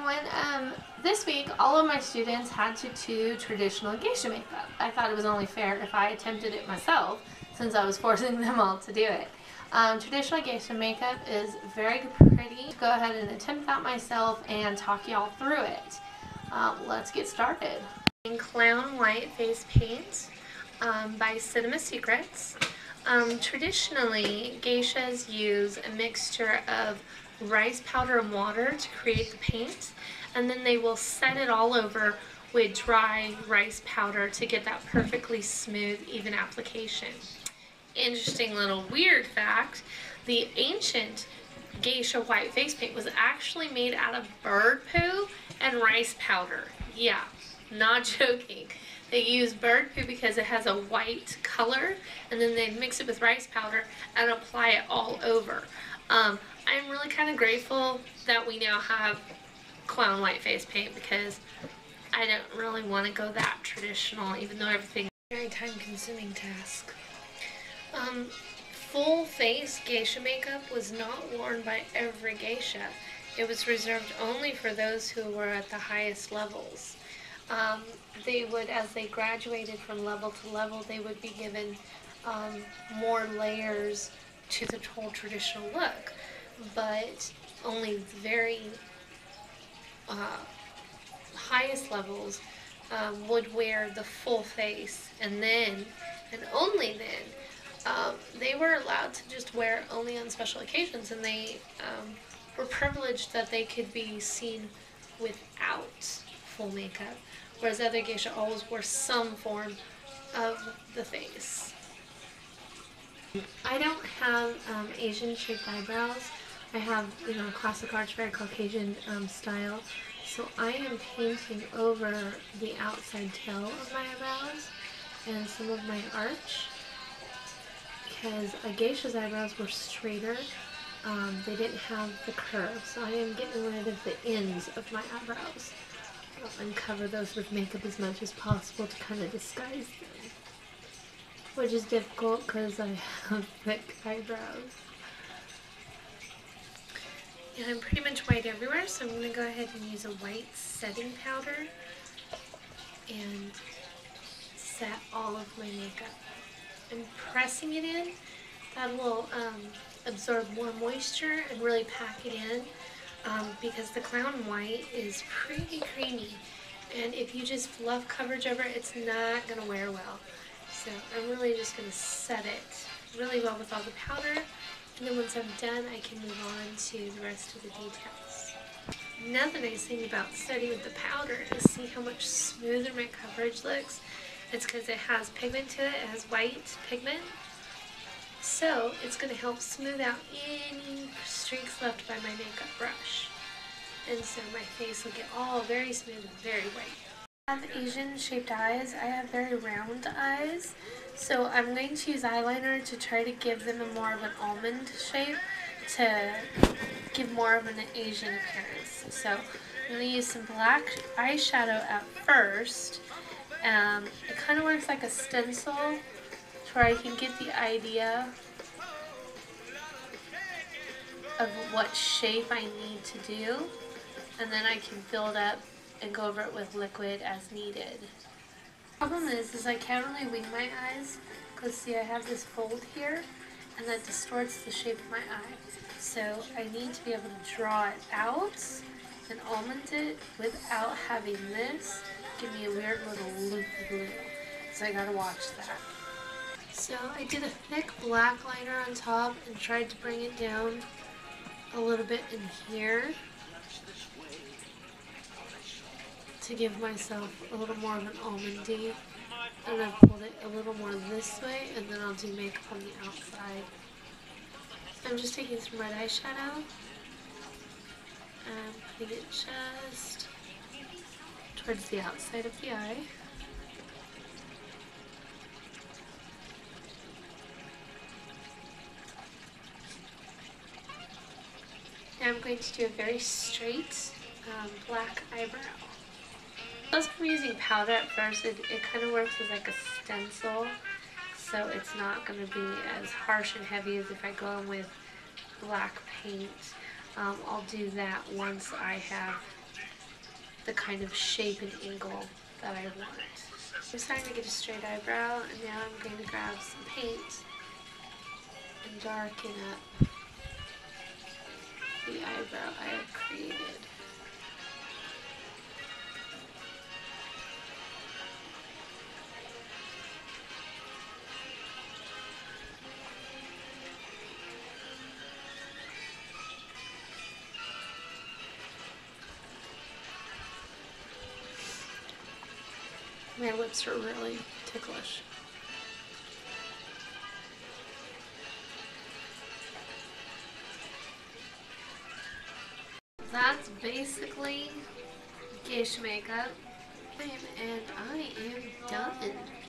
everyone. This week, all of my students had to do traditional geisha makeup. I thought it was only fair if I attempted it myself, since I was forcing them all to do it. Traditional geisha makeup is very pretty. Go ahead and attempt that myself and talk y'all through it. Let's get started. Clown White Face Paint by Cinema Secrets. Traditionally, geishas use a mixture of rice powder and water to create the paint, and then they will set it all over with dry rice powder to get that perfectly smooth, even application. Interesting little weird fact, the ancient geisha white face paint was actually made out of bird poo and rice powder. Yeah, not joking. They use bird poo because it has a white color, and then they mix it with rice powder and apply it all over. I'm really kind of grateful that we now have clown white face paint because I don't really want to go that traditional, even though everything is a very time-consuming task. Full face geisha makeup was not worn by every geisha. It was reserved only for those who were at the highest levels. They would, as they graduated from level to level, they would be given more layers to the whole traditional look, but only the very highest levels would wear the full face, and then, and only then, they were allowed to just wear it only on special occasions, and they were privileged that they could be seen without full makeup, whereas other geisha always wore some form of the face. I don't have Asian shaped eyebrows. I have, classic arch, very Caucasian style. So I am painting over the outside tail of my eyebrows and some of my arch, because a geisha's eyebrows were straighter. They didn't have the curve, so I am getting rid of the ends of my eyebrows. And cover those with makeup as much as possible to kind of disguise them, which is difficult because I have thick eyebrows. And I'm pretty much white everywhere, so I'm going to go ahead and use a white setting powder and set all of my makeup. I'm pressing it in. That will absorb more moisture and really pack it in. Because the clown white is pretty creamy, and if you just fluff coverage over it, it's not going to wear well. So I'm really just going to set it really well with all the powder, and then once I'm done, I can move on to the rest of the details. Another nice thing about setting with the powder is see how much smoother my coverage looks. It's because it has pigment to it. It has white pigment. So it's going to help smooth out any streaks left by my makeup brush. And so my face will get all very smooth and very white. I have Asian shaped eyes. I have very round eyes. So I'm going to use eyeliner to try to give them a more of an almond shape to give more of an Asian appearance. So I'm going to use some black eyeshadow at first. It kind of works like a stencil, where I can get the idea of what shape I need to do, and then I can build up and go over it with liquid as needed. The problem is I can't really wing my eyes, because see, I have this fold here, and that distorts the shape of my eye. So I need to be able to draw it out and almond it without having this give me a weird little loop-de-loop. So I gotta watch that. So I did a thick black liner on top and tried to bring it down a little bit in here to give myself a little more of an almondy, and I pulled it a little more this way, and then I'll do makeup on the outside. So I'm just taking some red eyeshadow and putting it just towards the outside of the eye. Now I'm going to do a very straight black eyebrow. Because I'm using powder at first, it kind of works as like a stencil, so it's not going to be as harsh and heavy as if I go in with black paint. I'll do that once I have the kind of shape and angle that I want. I'm starting to get a straight eyebrow, and now I'm going to grab some paint and darken up the eyebrow I have created. My lips are really ticklish. That's basically geisha makeup, and I am done.